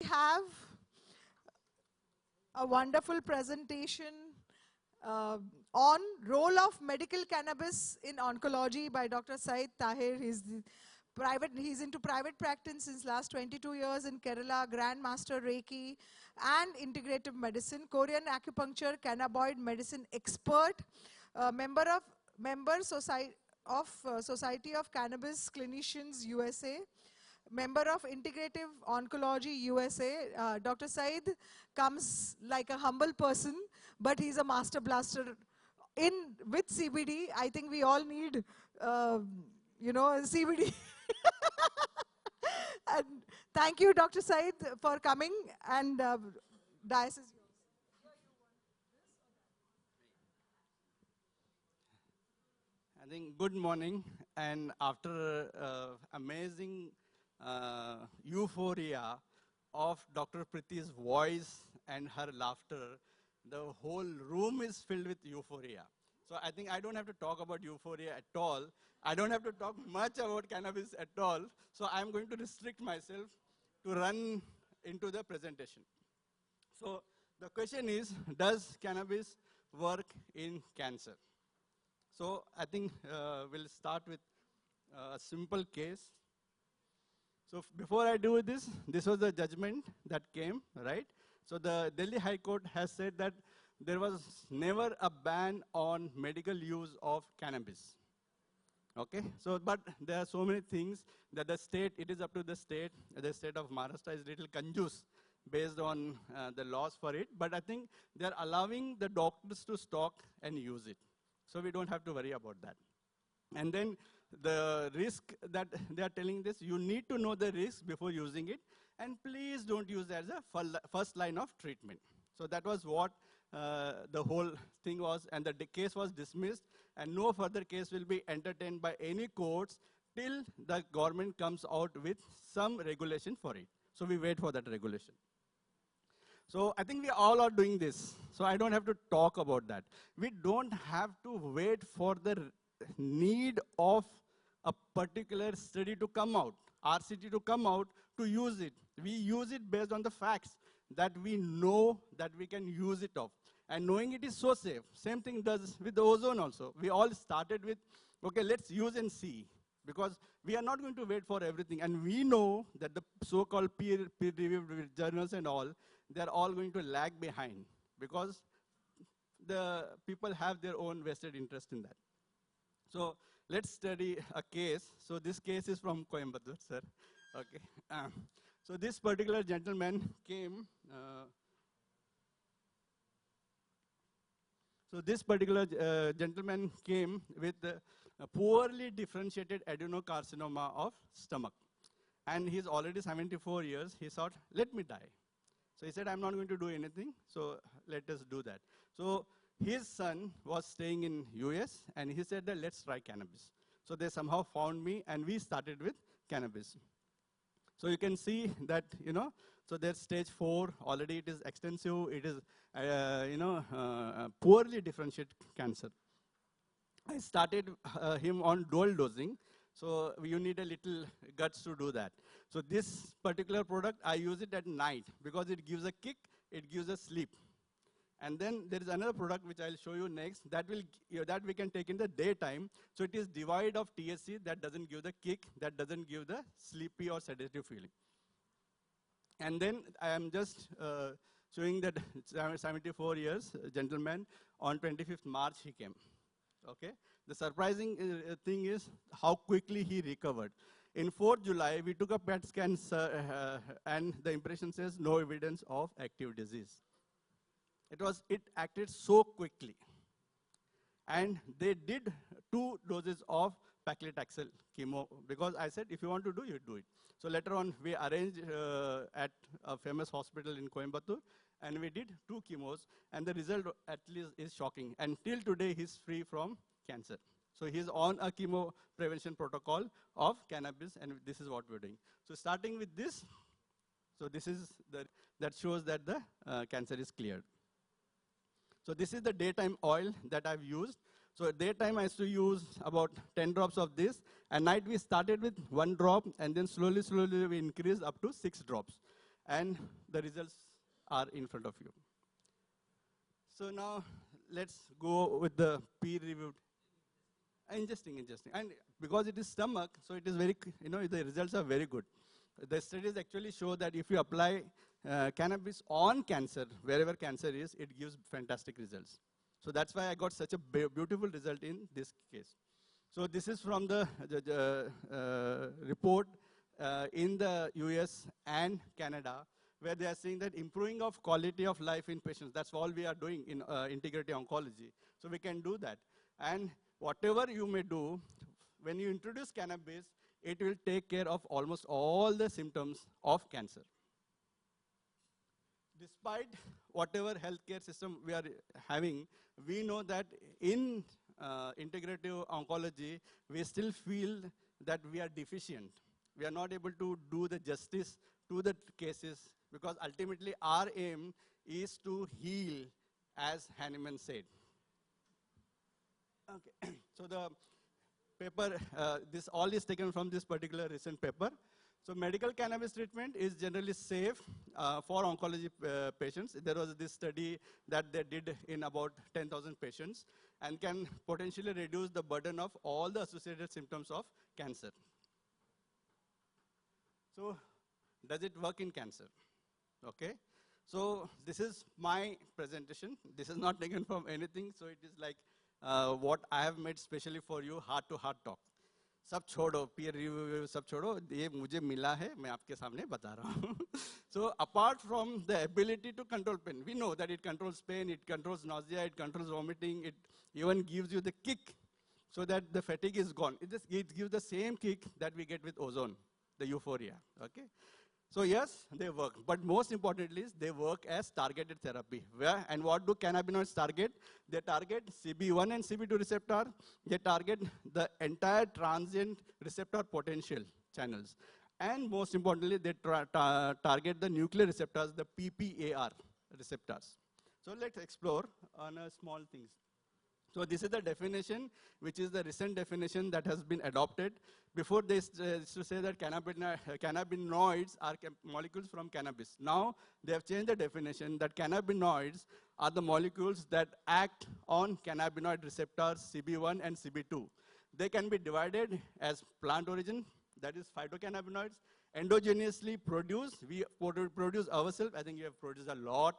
have a wonderful presentation on role of medical cannabis in oncology by Dr. Sayed Tahir. He's into private practice since last 22 years in Kerala, Grandmaster Reiki and integrative medicine, Korean acupuncture, cannabinoid medicine expert, member Society of Cannabis Clinicians USA, member of Integrative Oncology USA. Dr. Said comes like a humble person, but he's a master blaster with CBD. I think we all need, CBD. And thank you, Dr. Said, for coming, and dais is yours. I think good morning, and after amazing euphoria of Dr. Priti's voice and her laughter, the whole room is filled with euphoria. So I think I don't have to talk about euphoria at all. I don't have to talk much about cannabis at all. So I'm going to restrict myself to run into the presentation. So the question is, does cannabis work in cancer? So I think we'll start with a simple case. So before I do this was the judgment that came, right? So the Delhi High Court has said that there was never a ban on medical use of cannabis. Okay, so but there are so many things that the state, it is up to the state of Maharashtra is little confused based on the laws for it, but I think they're allowing the doctors to stock and use it. So we don't have to worry about that. And then the risk that they are telling this, you need to know the risk before using it, and please don't use it as a first line of treatment. So that was what the whole thing was, and the case was dismissed, and no further case will be entertained by any courts till the government comes out with some regulation for it. So we wait for that regulation. So I think we all are doing this, so I don't have to talk about that. We don't have to wait for the need of a particular study to come out, RCT to come out to use it. We use it based on the facts that we know that we can use it of. And knowing it is so safe. Same thing does with the ozone also. We all started with, okay, let's use and see. Because we are not going to wait for everything. And we know that the so-called peer-reviewed journals and all, they're all going to lag behind. Because the people have their own vested interest in that. So let's study a case. So this case is from Coimbatore, sir. Okay. So this particular gentleman came. With a poorly differentiated adenocarcinoma of stomach. And he's already 74 years. He thought, let me die. So he said, I'm not going to do anything, so let us do that. So his son was staying in US, and he said that let's try cannabis. So they somehow found me, and we started with cannabis. So you can see that, so there's stage 4, already it is extensive, it is, poorly differentiated cancer. I started him on dual dosing, so you need a little guts to do that. So this particular product, I use it at night because it gives a kick, it gives a sleep. And then there is another product which I'll show you next that we can take in the daytime. So it is devoid of THC, that doesn't give the kick, that doesn't give the sleepy or sedative feeling. And then I am just showing that 74 years gentleman, on 25th March he came. Okay. The surprising thing is how quickly he recovered. In 4th July, we took a PET scan, and the impression says no evidence of active disease. It acted so quickly. And they did 2 doses of paclitaxel chemo, because I said, if you want to do, you do it. So later on, we arranged at a famous hospital in Coimbatore, and we did 2 chemos, and the result at least is shocking. And till today, he's free from cancer. So he's on a chemo prevention protocol of cannabis, and this is what we're doing. So starting with this, so this is that shows that the cancer is cleared. So this is the daytime oil that I've used. So daytime I used to use about 10 drops of this. At night we started with 1 drop, and then slowly we increased up to 6 drops. and the results are in front of you. So now let's go with the peer-reviewed. Interesting, interesting. And because it is stomach, so it is very, the results are very good. The studies actually show that if you apply cannabis on cancer, wherever cancer is, it gives fantastic results. So that's why I got such a beautiful result in this case. So this is from the report in the US and Canada, where they are saying that improving of quality of life in patients, that's all we are doing in integrative oncology. So we can do that. And whatever you may do, when you introduce cannabis, it will take care of almost all the symptoms of cancer. Despite whatever healthcare system we are having, we know that in integrative oncology, we still feel that we are deficient. We are not able to do the justice to the cases, because ultimately our aim is to heal, as Hahnemann said. Okay, so the paper, this all is taken from this particular recent paper. So medical cannabis treatment is generally safe for oncology patients. There was this study that they did in about 10,000 patients and can potentially reduce the burden of all the associated symptoms of cancer. So does it work in cancer? Okay. So this is my presentation. This is not taken from anything. So it is like what I have made specially for you, heart-to-heart talk. सब छोड़ो, peer review सब छोड़ो, ये मुझे मिला है, मैं आपके सामने बता रहा हूँ. So apart from the ability to control pain, we know that it controls pain, it controls nausea, it controls vomiting, it even gives you the kick so that the fatigue is gone. It gives the same kick that we get with ozone, the euphoria, okay? So yes, they work, but most importantly, they work as targeted therapy. Where and what do cannabinoids target? They target CB1 and CB2 receptor. They target the entire transient receptor potential channels. And most importantly, they target the nuclear receptors, the PPAR receptors. So let's explore on a small things. So this is the definition, which is the recent definition that has been adopted. Before they used to say that cannabinoids are molecules from cannabis. Now they have changed the definition that cannabinoids are the molecules that act on cannabinoid receptors CB1 and CB2. They can be divided as plant origin, that is phytocannabinoids, endogenously produced. We produce ourselves. I think you have produced a lot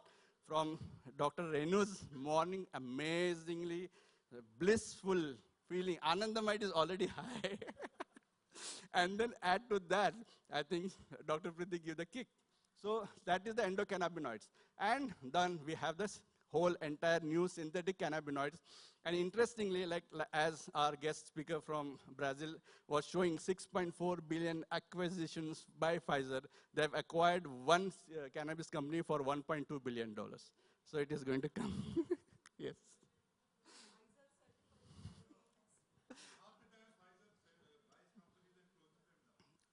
from Dr. Renu's morning, amazingly blissful feeling. Anandamite is already high. And then add to that, I think Dr. Priti gave the kick. So that is the endocannabinoids. And then we have this whole entire new synthetic cannabinoids. And interestingly, like as our guest speaker from Brazil was showing, 6.4 billion acquisitions by Pfizer. They've acquired one cannabis company for $1.2 billion. So it is going to come. Yes.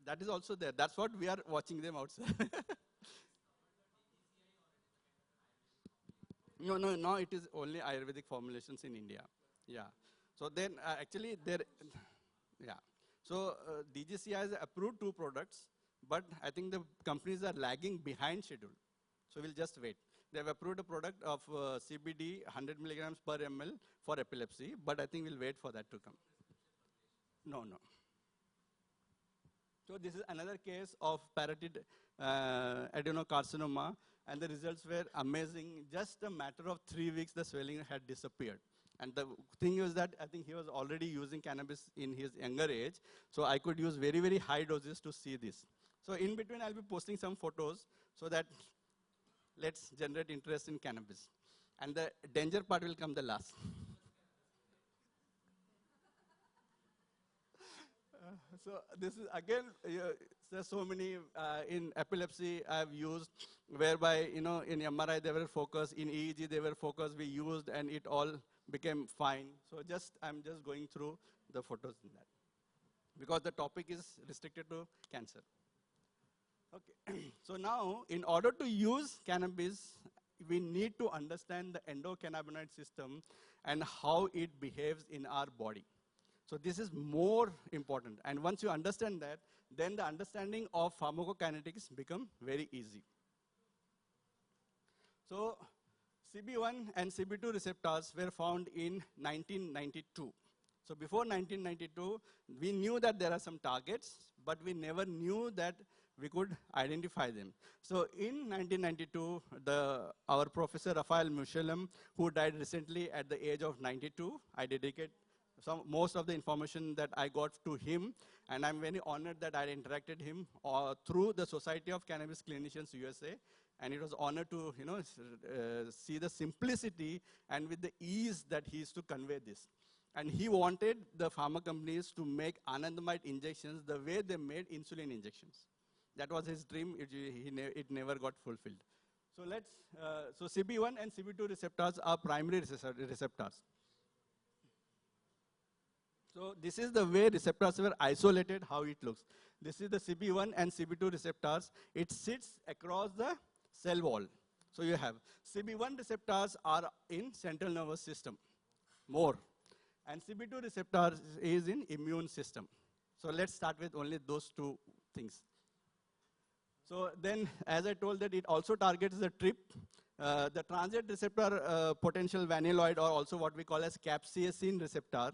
That is also there. That's what we are watching them outside. No, it is only Ayurvedic formulations in India. Yeah. So then actually there, yeah. So DGCI has approved 2 products, but I think the companies are lagging behind schedule. So we'll just wait. They have approved a product of CBD 100 milligrams per ml for epilepsy, but I think we'll wait for that to come. No. So this is another case of parotid adenocarcinoma, and the results were amazing. Just a matter of 3 weeks, the swelling had disappeared. And the thing is that I think he was already using cannabis in his younger age, so I could use very, very high doses to see this. So in between, I'll be posting some photos so that let's generate interest in cannabis. And the danger part will come the last. So this is again, there's so many in epilepsy I've used, whereby in MRI they were focused, in EEG they were focused, we used, and it all became fine. So I'm just going through the photos in that, because the topic is restricted to cancer. Okay, so now in order to use cannabis, we need to understand the endocannabinoid system and how it behaves in our body. So this is more important. And once you understand that, then the understanding of pharmacokinetics become very easy. So CB1 and CB2 receptors were found in 1992. So before 1992, we knew that there are some targets, but we never knew that we could identify them. So in 1992, our professor Rafael Mushelem, who died recently at the age of 92, I dedicate most of the information that I got to him, and I'm very honored that I interacted him through the Society of Cannabis Clinicians USA, and it was honor to see the simplicity and with the ease that he used to convey this. And he wanted the pharma companies to make anandamide injections the way they made insulin injections. That was his dream. It never got fulfilled. So so CB1 and CB2 receptors are primary receptors. So this is the way receptors were isolated, how it looks. This is the CB1 and CB2 receptors. It sits across the cell wall. So you have CB1 receptors are in central nervous system, more. And CB2 receptors is in immune system. So let's start with only those two things. So then, as I told that it also targets the TRP, the transient receptor potential vanilloid, or also what we call as capsaicin receptor.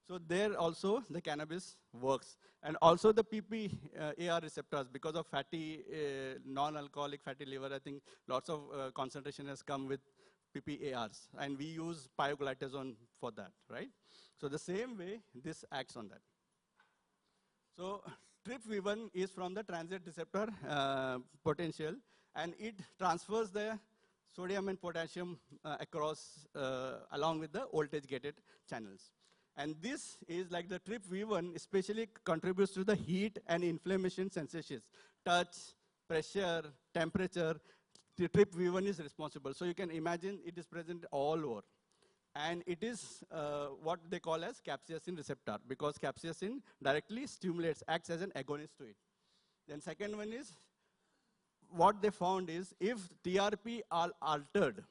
So there also the cannabis works. And also the PPAR receptors, because of fatty, non-alcoholic fatty liver, I think lots of concentration has come with PPARs. And we use pioglitazone for that, right? So the same way, this acts on that. So TRPV1 is from the transient receptor potential, and it transfers the sodium and potassium across, along with the voltage-gated channels. And this is like the TRPV1 especially contributes to the heat and inflammation sensations. Touch, pressure, temperature, the TRPV1 is responsible. So you can imagine it is present all over. And it is what they call as capsaicin receptor, because capsaicin directly stimulates, acts as an agonist to it. Then second one is, what they found is, if TRP are altered,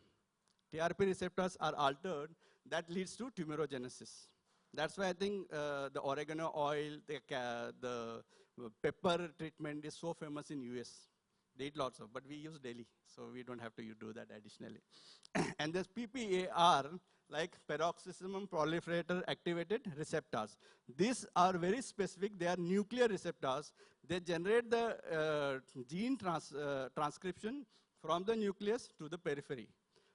TRP receptors are altered, that leads to tumorigenesis. That's why I think the oregano oil, the pepper treatment is so famous in US. They eat lots of, but we use daily, so we don't have to do that additionally. And there's PPAR, like peroxisome proliferator activated receptors. These are very specific. They are nuclear receptors. They generate the gene transcription from the nucleus to the periphery.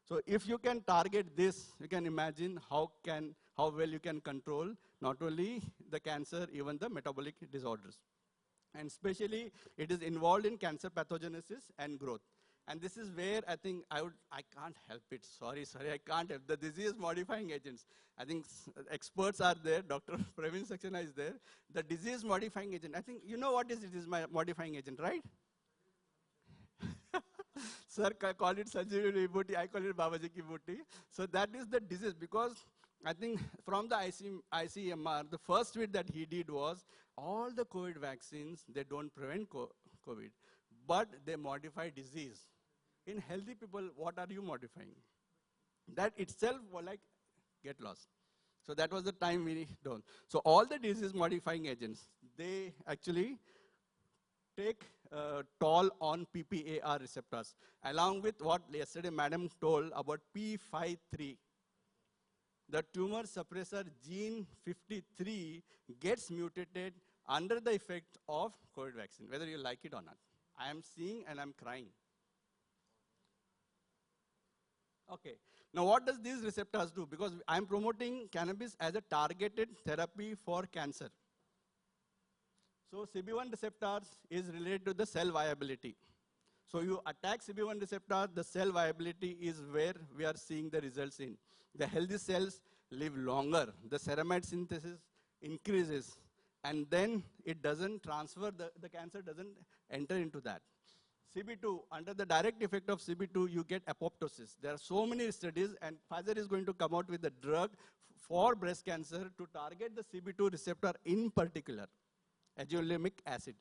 So if you can target this, you can imagine how well you can control not only the cancer, even the metabolic disorders. And especially, it is involved in cancer pathogenesis and growth. And this is where I think I can't help it. Sorry, I can't help. The disease-modifying agents. I think experts are there. Dr. Praveen Saxena is there. The disease-modifying agent. I think you know what is it is my modifying agent, right? Sir call it Sanjeevani Vibhuti, I call it Babaji Ki Bhuti. So that is the disease, because I think from the ICMR, the first tweet that he did was, all the COVID vaccines, they don't prevent COVID, but they modify disease. In healthy people, what are you modifying? That itself was like, get lost. So that was the time we don't. So all the disease modifying agents, they actually take toll on PPAR receptors, along with what yesterday Madam told about P53. The tumor suppressor gene 53 gets mutated under the effect of COVID vaccine, whether you like it or not. I am seeing and I'm crying. Okay, now what does these receptors do? Because I'm promoting cannabis as a targeted therapy for cancer. So CB1 receptors is related to the cell viability. So you attack CB1 receptor, the cell viability is where we are seeing the results in. The healthy cells live longer. The ceramide synthesis increases. And then it doesn't transfer, the cancer doesn't enter into that. CB2, under the direct effect of CB2, you get apoptosis. There are so many studies, and Pfizer is going to come out with a drug for breast cancer to target the CB2 receptor in particular, azelaic acid.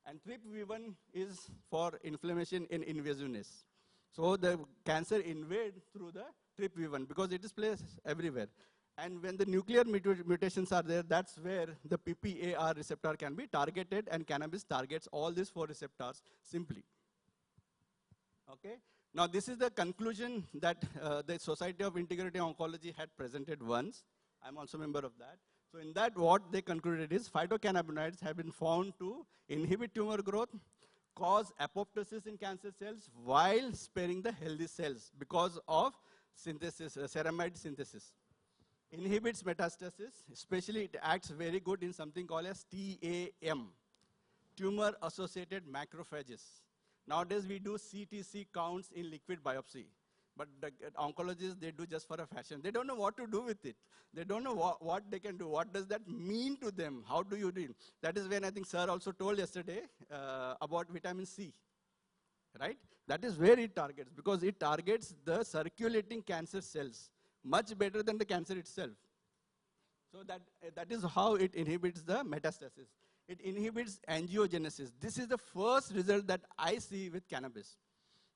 And TRPV1 is for inflammation in invasiveness. So the cancer invades through the TRPV1 because it is placed everywhere. And when the nuclear mutations are there, that's where the PPAR receptor can be targeted, and cannabis targets all these four receptors simply. Okay. Okay. Now this is the conclusion that the Society of Integrative Oncology had presented once. I'm also a member of that. So in that, what they concluded is phytocannabinoids have been found to inhibit tumor growth, cause apoptosis in cancer cells while sparing the healthy cells because of synthesis, ceramide synthesis. Inhibits metastasis, especially it acts very good in something called as TAM, tumor-associated macrophages. Nowadays, we do CTC counts in liquid biopsy. But the oncologists, they do just for a fashion. They don't know what to do with it. They don't know what they can do. What does that mean to them? How do you do it? That is when I think Sir also told yesterday about vitamin C, right? That is where it targets, because it targets the circulating cancer cells much better than the cancer itself. So that is how it inhibits the metastasis. It inhibits angiogenesis. This is the first result that I see with cannabis.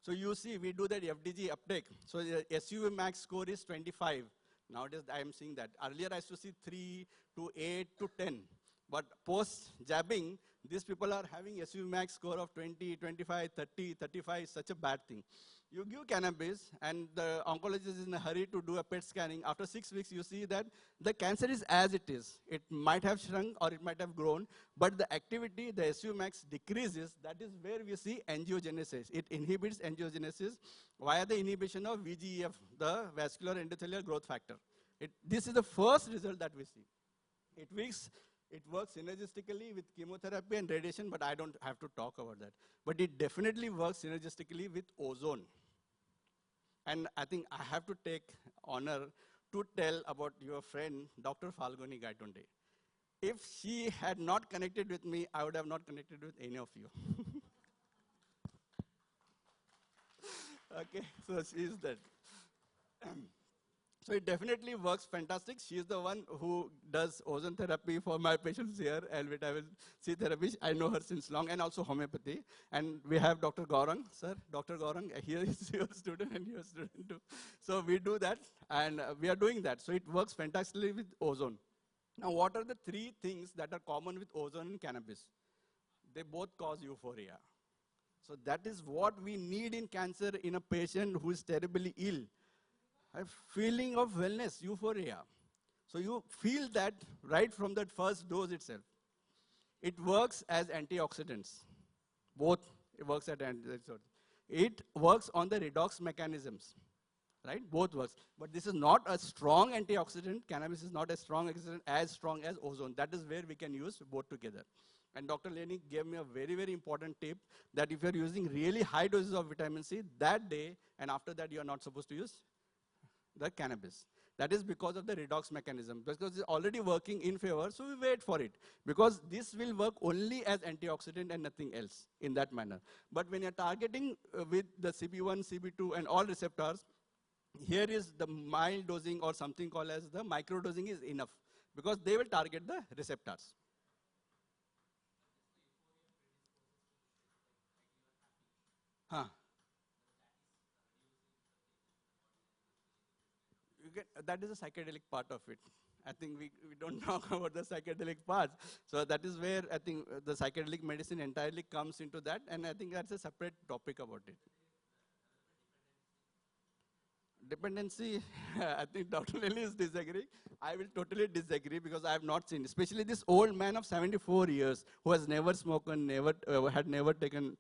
So you see, we do that FDG uptake. So the SUV max score is 25. Nowadays, I am seeing that. Earlier, I used to see 3 to 8 to 10. But post-jabbing, these people are having SUV max score of 20, 25, 30, 35, such a bad thing. You give cannabis, and the oncologist is in a hurry to do a PET scanning. After 6 weeks, you see that the cancer is as it is. It might have shrunk or it might have grown, but the activity, the SU max decreases. That is where we see angiogenesis. It inhibits angiogenesis via the inhibition of VGF, the vascular endothelial growth factor. This is the first result that we see. It works synergistically with chemotherapy and radiation, but I don't have to talk about that. But it definitely works synergistically with ozone. And I think I have to take honor to tell about your friend, Dr. Falguni Gaitonde. If she had not connected with me, I would have not connected with any of you. Okay, so she is that. So it definitely works fantastic. She is the one who does ozone therapy for my patients here, and vitamin C therapy. I know her since long, and also homeopathy. And we have Dr. Gaurang, sir. Dr. Gaurang, here is your student and your student too. So we do that, and we are doing that. So it works fantastically with ozone. Now, what are the 3 things that are common with ozone and cannabis? They both cause euphoria. So that is what we need in cancer in a patient who is terribly ill. A feeling of wellness, euphoria. So you feel that right from that first dose itself. It works as antioxidants. Both it works as antioxidants. It works on the redox mechanisms, right? Both works. But this is not a strong antioxidant. Cannabis is not a strong antioxidant as strong as ozone. That is where we can use both together. And Dr. Leni gave me a very, very important tip that if you're using really high doses of vitamin C that day, and after that you're not supposed to use the cannabis. That is because of the redox mechanism, because it's already working in favor, so we wait for it. Because this will work only as antioxidant and nothing else in that manner. But when you're targeting with the CB1, CB2 and all receptors, here is the mild dosing or something called as the micro dosing is enough, because they will target the receptors. Huh. That is a psychedelic part of it. I think we don't talk about the psychedelic parts. So that is where I think the psychedelic medicine entirely comes into that, and I think that's a separate topic about it. Dependency, I think Dr. Lily is disagreeing. I will totally disagree because I have not seen, especially this old man of 74 years who has never smoked, had never taken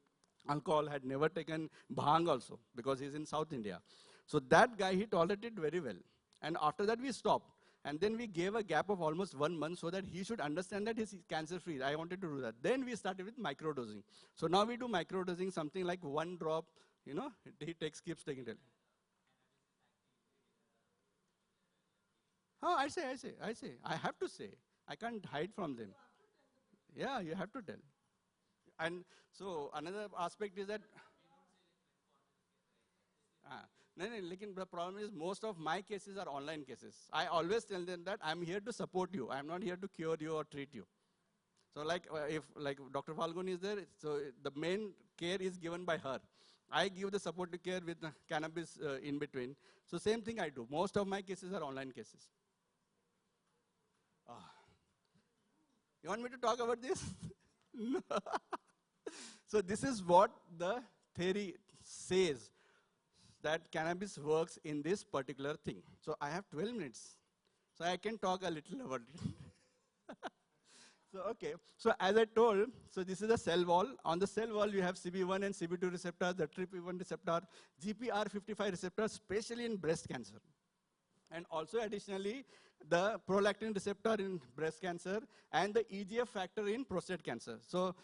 alcohol, had never taken bhang also, because he's in South India. So that guy, he tolerated very well. And after that, we stopped. And then we gave a gap of almost 1 month so that he should understand that he's cancer-free. I wanted to do that. Then we started with microdosing. So now we do microdosing, something like 1 drop, he keeps taking it. Oh, I say. I have to say. I can't hide from them. Yeah, you have to tell. And so another aspect is that, the problem is most of my cases are online cases. I always tell them that I'm here to support you. I'm not here to cure you or treat you. So if Dr. Falgun is there, so the main care is given by her. I give the supportive care with cannabis in between. So same thing I do. Most of my cases are online cases. You want me to talk about this? No. So this is what the theory says that cannabis works in this particular thing. So I have 12 minutes. So I can talk a little about it. So, okay. So as I told, so this is a cell wall. On the cell wall, you have CB1 and CB2 receptors, the TRPV1 receptor, GPR55 receptor, especially in breast cancer. And also additionally, the prolactin receptor in breast cancer and the EGF factor in prostate cancer. So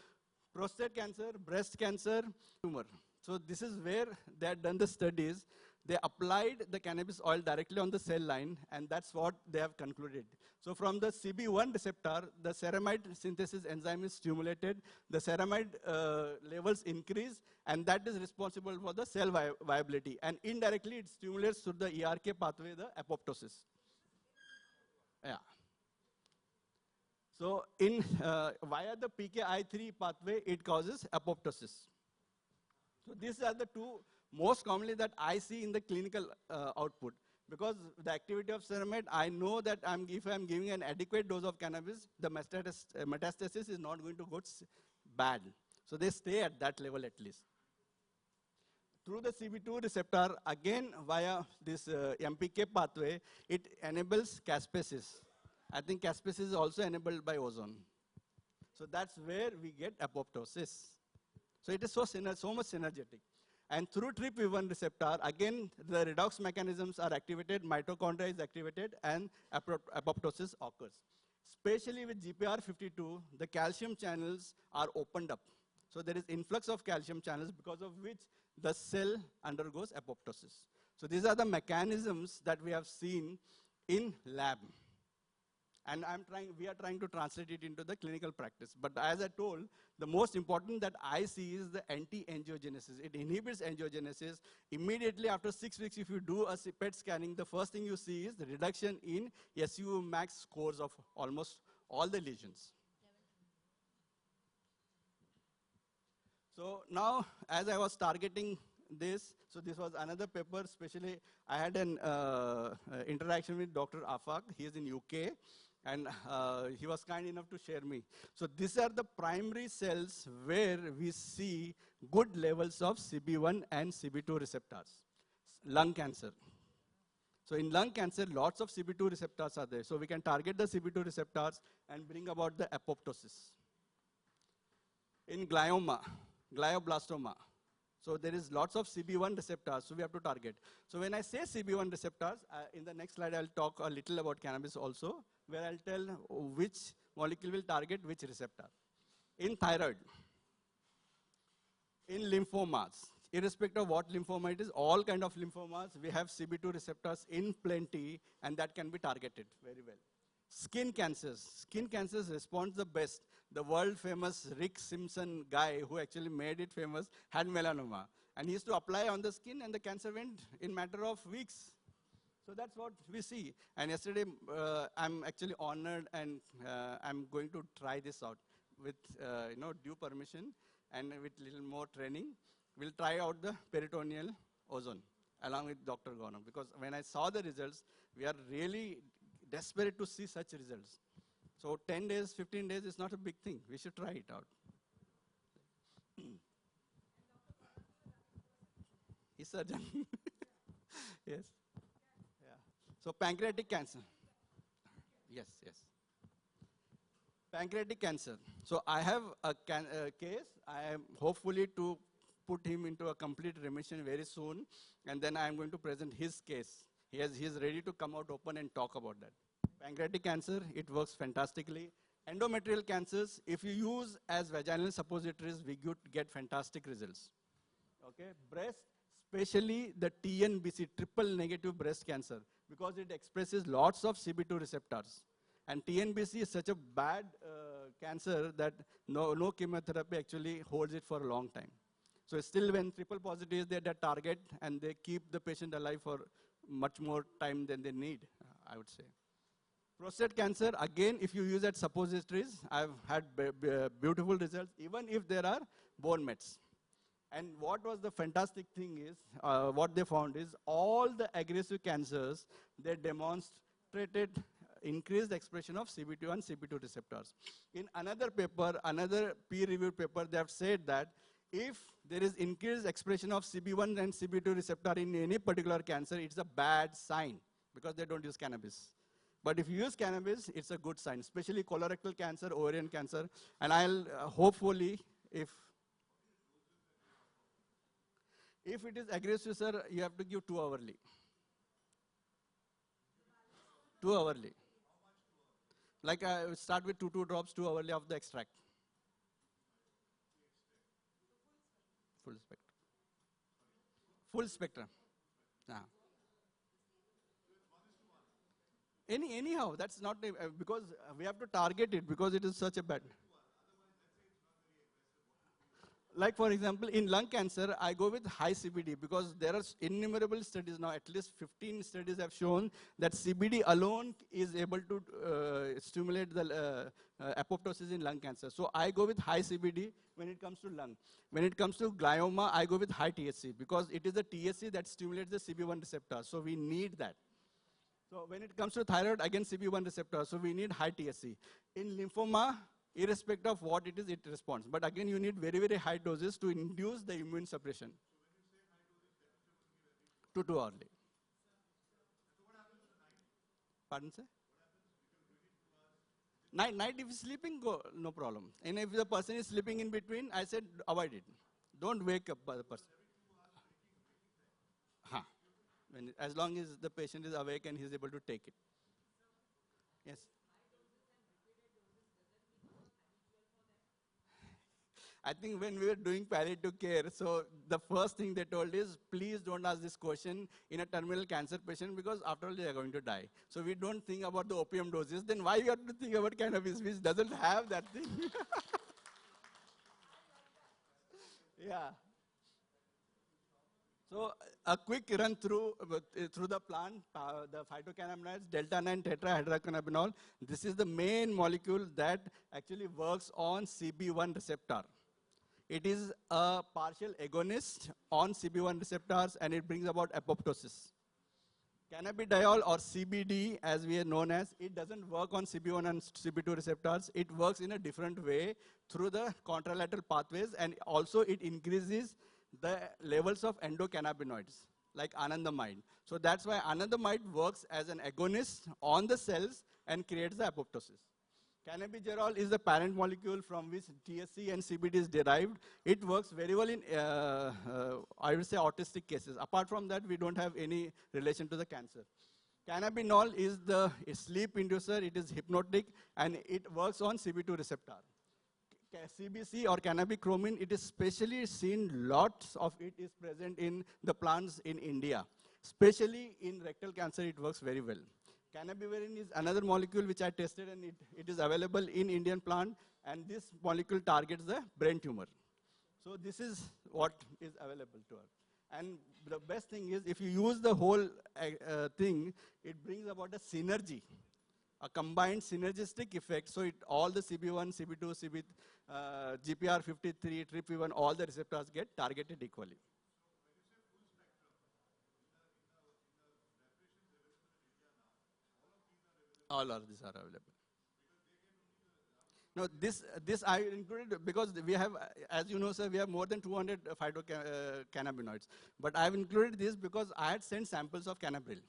prostate cancer, breast cancer, tumor. So this is where they had done the studies. They applied the cannabis oil directly on the cell line, and that's what they have concluded. So from the CB1 receptor, the ceramide synthesis enzyme is stimulated, the ceramide levels increase, and that is responsible for the cell viability. And indirectly, it stimulates through the ERK pathway, the apoptosis. Yeah. So in via the PKI3 pathway, it causes apoptosis. So these are the two most commonly that I see in the clinical output. Because the activity of ceramide, I know that if I'm giving an adequate dose of cannabis, the metastasis is not going to go bad. So they stay at that level at least. Through the CB2 receptor, again via this MPK pathway, it enables caspasis. I think caspasis is also enabled by ozone. So that's where we get apoptosis. So it is so much synergetic. And through TRPV1 receptor, again, the redox mechanisms are activated, mitochondria is activated, and apoptosis occurs. Especially with GPR52, the calcium channels are opened up. So there is influx of calcium channels because of which the cell undergoes apoptosis. So these are the mechanisms that we have seen in lab. And we are trying to translate it into the clinical practice. But as I told, the most important that I see is the anti-angiogenesis. It inhibits angiogenesis. Immediately after 6 weeks, if you do a PET scanning, the first thing you see is the reduction in SUV max scores of almost all the lesions. So now, as I was targeting this, so this was another paper, especially I had an interaction with Dr. Afaq. He is in UK. And he was kind enough to share me. So these are the primary cells where we see good levels of CB1 and CB2 receptors. Lung cancer. So in lung cancer, lots of CB2 receptors are there. So we can target the CB2 receptors and bring about the apoptosis. In glioma, glioblastoma, so there is lots of CB1 receptors, so we have to target. So when I say CB1 receptors, in the next slide I'll talk a little about cannabis also, where I'll tell which molecule will target which receptor. In thyroid, in lymphomas, irrespective of what lymphoma it is, all kind of lymphomas, we have CB2 receptors in plenty, and that can be targeted very well. Skin cancers respond the best. The world famous Rick Simpson guy who actually made it famous had melanoma. And he used to apply on the skin and the cancer went in matter of weeks. So that's what we see. And yesterday, I'm actually honored and I'm going to try this out with due permission and with little more training. We'll try out the peritoneal ozone along with Dr. Gaurav. Because when I saw the results, we are really desperate to see such results. So 10 days, 15 days is not a big thing. We should try it out. He's surgeon. Yes. Yeah. So pancreatic cancer. Yes. Pancreatic cancer. So I have a case. I am hopefully to put him into a complete remission very soon. And then I am going to present his case. He is ready to come out open and talk about that. Pancreatic cancer, it works fantastically. Endometrial cancers, if you use as vaginal suppositories, we get fantastic results. Okay, breast, especially the TNBC, triple negative breast cancer, because it expresses lots of CB2 receptors. And TNBC is such a bad cancer that no chemotherapy actually holds it for a long time. So still when triple positive is their target, and they keep the patient alive for much more time than they need, I would say. Prostate cancer, again, if you use at suppositories, I've had beautiful results, even if there are bone mets. And what was the fantastic thing is, what they found is, all the aggressive cancers, they demonstrated increased expression of CB2 and CB2 receptors. In another paper, another peer-reviewed paper, they have said that If there is increased expression of CB1 and CB2 receptor in any particular cancer, it's a bad sign because they don't use cannabis. But if you use cannabis, it's a good sign, especially colorectal cancer, ovarian cancer. And I'll hopefully, if it is aggressive, sir, you have to give 2 hourly. 2 hourly. Like I start with 2 drops, 2 hourly of the extract. Full spectrum. Full spectrum. Yeah. Anyhow, that's not, because we have to target it because it is such a bad. Like for example, in lung cancer, I go with high CBD because there are innumerable studies now, at least 15 studies have shown that CBD alone is able to stimulate the apoptosis in lung cancer. So I go with high CBD when it comes to lung. When it comes to glioma, I go with high THC because it is the THC that stimulates the CB1 receptor. So we need that. So when it comes to thyroid, again CB1 receptor, so we need high THC. In lymphoma, irrespective of what it is, it responds. But again, you need very, very high doses to induce the immune suppression. 2 hourly. Pardon, sir? Night if you're sleeping, go, no problem. And if the person is sleeping in between, I said avoid it. Don't wake up the person. Huh. As long as the patient is awake and he's able to take it. Yes. I think when we were doing palliative care, so the first thing they told is, please don't ask this question in a terminal cancer patient because after all they are going to die. So we don't think about the opium doses. Then why you have to think about cannabis, which doesn't have that thing? Yeah. So a quick run through the plant, the phytocannabinoids, delta-9 tetrahydrocannabinol. This is the main molecule that actually works on CB1 receptor. It is a partial agonist on CB1 receptors and it brings about apoptosis. Cannabidiol or CBD, as we are known as, it doesn't work on CB1 and CB2 receptors. It works in a different way through the contralateral pathways, and also it increases the levels of endocannabinoids, like anandamide. So that's why anandamide works as an agonist on the cells and creates the apoptosis. Cannabigerol is the parent molecule from which THC and CBD is derived. It works very well in, I would say, autistic cases. Apart from that, we don't have any relation to the cancer. Cannabinol is the sleep inducer. It is hypnotic, and it works on CB2 receptor. CBC or cannabichromine, it is specially seen, lots of it is present in the plants in India. Especially in rectal cancer, it works very well. Cannabivarin is another molecule which I tested, and it is available in Indian plant, and this molecule targets the brain tumor. So this is what is available to us. And the best thing is, if you use the whole thing, it brings about a synergy, a combined synergistic effect. So all the CB1, CB2, GPR53, TRPV1, all the receptors get targeted equally. All of these are available. No, this I included because we have, as you know, sir, we have more than 200 phytocannabinoids. But I've included this because I had sent samples of cannabril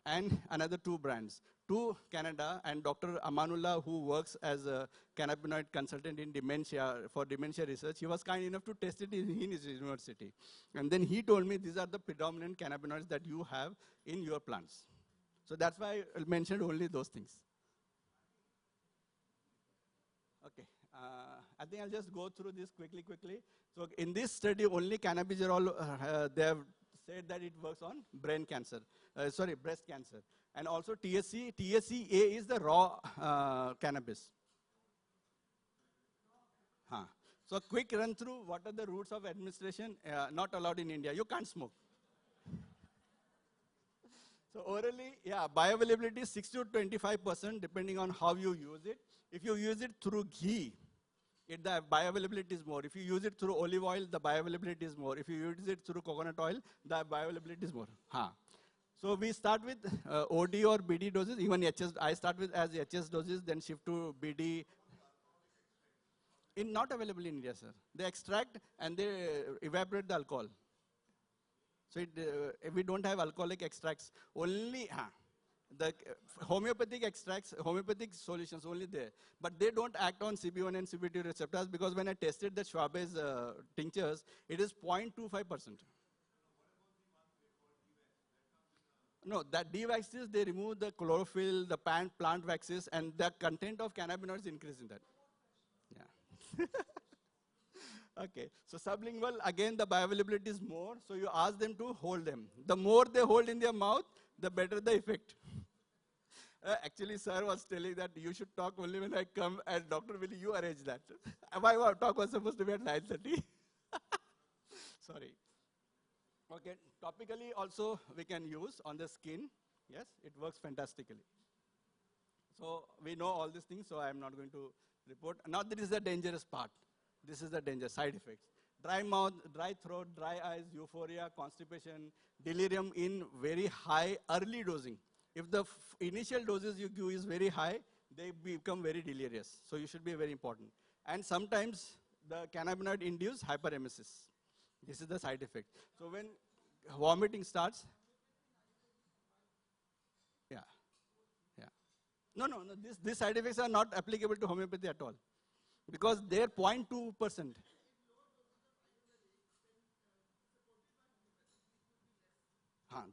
and another 2 brands to Canada, and Dr. Amanullah, who works as a cannabinoid consultant in dementia, for dementia research, he was kind enough to test it in his university. And then he told me these are the predominant cannabinoids that you have in your plants. So that's why I mentioned only those things. Okay, I think I'll just go through this quickly. So in this study, only cannabigerol, they have said that it works on brain cancer, breast cancer. And also THC, THCA is the raw cannabis. Huh. So quick run through, what are the routes of administration? Not allowed in India, you can't smoke. So orally, yeah, bioavailability is 60 to 25% depending on how you use it. If you use it through ghee, the bioavailability is more. If you use it through olive oil, the bioavailability is more. If you use it through coconut oil, the bioavailability is more. Huh. So we start with OD or BD doses, even HS. I start with as HS doses, then shift to BD. Not available in India, sir. They extract and they evaporate the alcohol. So we don't have alcoholic extracts. Only the homeopathic extracts, homeopathic solutions only there. But they don't act on CB1 and CB2 receptors because when I tested the Schwabe's tinctures, it is 0.25%. No, that dewaxes, they remove the chlorophyll, the plant waxes, and the content of cannabinoids increase in that. Yeah. Okay, so sublingual, again, the bioavailability is more, so you ask them to hold them. The more they hold in their mouth, the better the effect. Actually, sir was telling that you should talk only when I come, and Dr. Willie, you arrange that. My talk was supposed to be at 9:30. Sorry. Okay, topically also we can use on the skin. Yes, it works fantastically. So we know all these things, so I'm not going to report. Now this is the dangerous part. This is the danger, side effects. Dry mouth, dry throat, dry eyes, euphoria, constipation, delirium in very high early dosing. If the initial doses you give is very high, they become very delirious. So you should be very important. And sometimes the cannabinoid induced hyperemesis. This is the side effect. So when vomiting starts, yeah, yeah. No, these side effects are not applicable to homeopathy at all because they're 0.2%.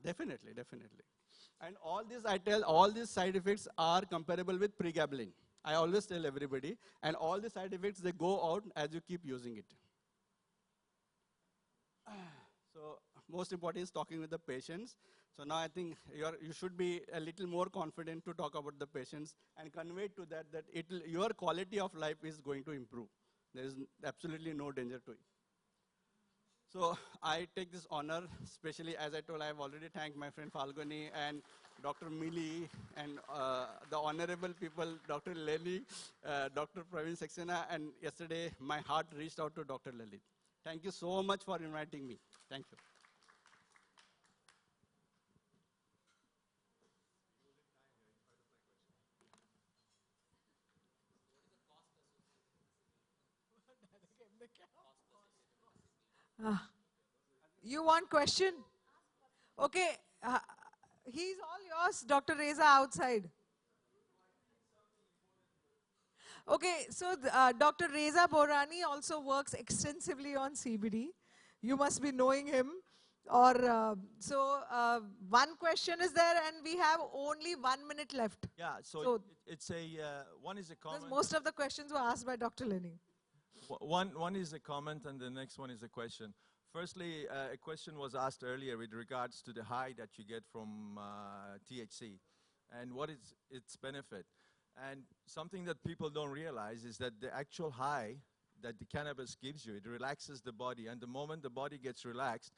Definitely. And all these, I tell, all these side effects are comparable with pregabalin. I always tell everybody, and all the side effects, they go out as you keep using it. So most important is talking with the patients. So now I think you should be a little more confident to talk about the patients and convey to that your quality of life is going to improve. There is absolutely no danger to it. So I take this honor, especially as I told, I have already thanked my friend Falguni and Dr. Mili and the honorable people, Dr. Lely, Dr. Praveen Saxena, and yesterday my heart reached out to Dr. Lalit. Thank you so much for inviting me. Thank you. You want question? Okay, he's all yours, Dr. Reza outside. Okay, so Dr. Reza Borani also works extensively on CBD. You must be knowing him. Or one question is there, and we have only 1 minute left. Yeah, so it's a, one is a comment. Because most of the questions were asked by Dr. Lenny. One is a comment, and the next one is a question. Firstly, a question was asked earlier with regards to the high that you get from THC, and what is its benefit. And something that people don't realize is that the actual high that the cannabis gives you, it relaxes the body, and the moment the body gets relaxed,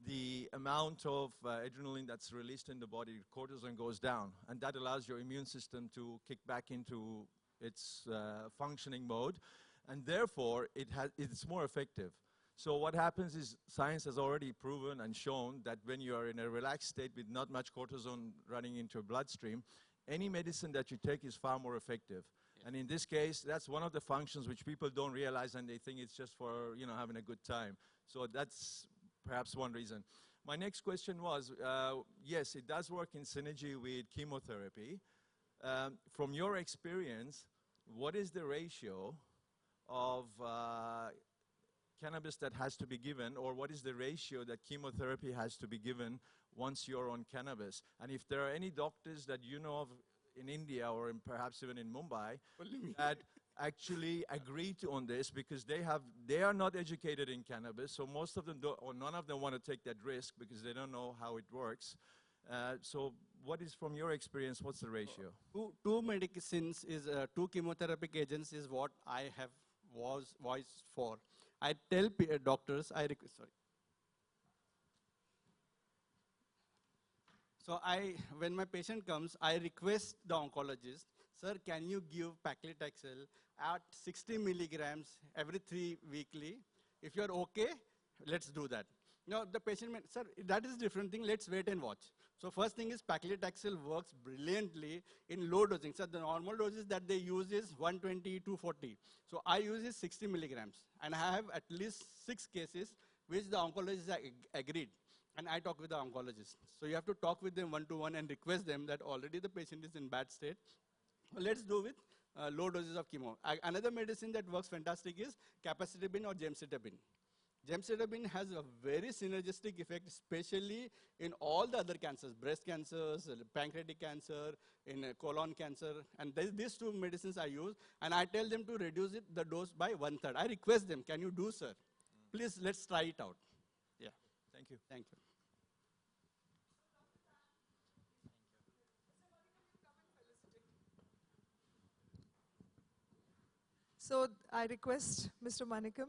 the amount of adrenaline that's released in the body, cortisol, goes down, and that allows your immune system to kick back into its functioning mode, and therefore it's more effective. So what happens is science has already proven and shown that when you are in a relaxed state with not much cortisol running into your bloodstream, any medicine that you take is far more effective. Yes. And in this case, that's one of the functions which people don't realize, and they think it's just for, you know, having a good time. So that's perhaps one reason. My next question was, yes, it does work in synergy with chemotherapy. From your experience, what is the ratio of cannabis that has to be given, or what is the ratio that chemotherapy has to be given once you're on cannabis? And if there are any doctors that you know of in India or perhaps even in Mumbai that actually agree on this, because they are not educated in cannabis, so most of them don't, or none of them want to take that risk because they don't know how it works. So what is, from your experience, what's the ratio? Two medicines is, two chemotherapeutic agents is what I have voiced for. I tell doctors, sorry. So when my patient comes, I request the oncologist, sir, can you give paclitaxel at 60 milligrams every 3 weekly? If you're okay, let's do that. No, the patient, sir, that is different thing. Let's wait and watch. So first thing is paclitaxel works brilliantly in low dosing. So the normal doses that they use is 120, 240. So I use is 60 milligrams. And I have at least 6 cases which the oncologists agreed. And I talk with the oncologist. So you have to talk with them one-to-one and request them that already the patient is in bad state. Let's do with low doses of chemo. Another medicine that works fantastic is capecitabine or gemcitabine. Gemcitabine has a very synergistic effect, especially in all the other cancers, breast cancers, pancreatic cancer, in colon cancer. And these two medicines I use, and I tell them to reduce the dose by 1/3. I request them, can you do, sir? Please, let's try it out. Yeah. Thank you. Thank you. So I request Mr. Manikam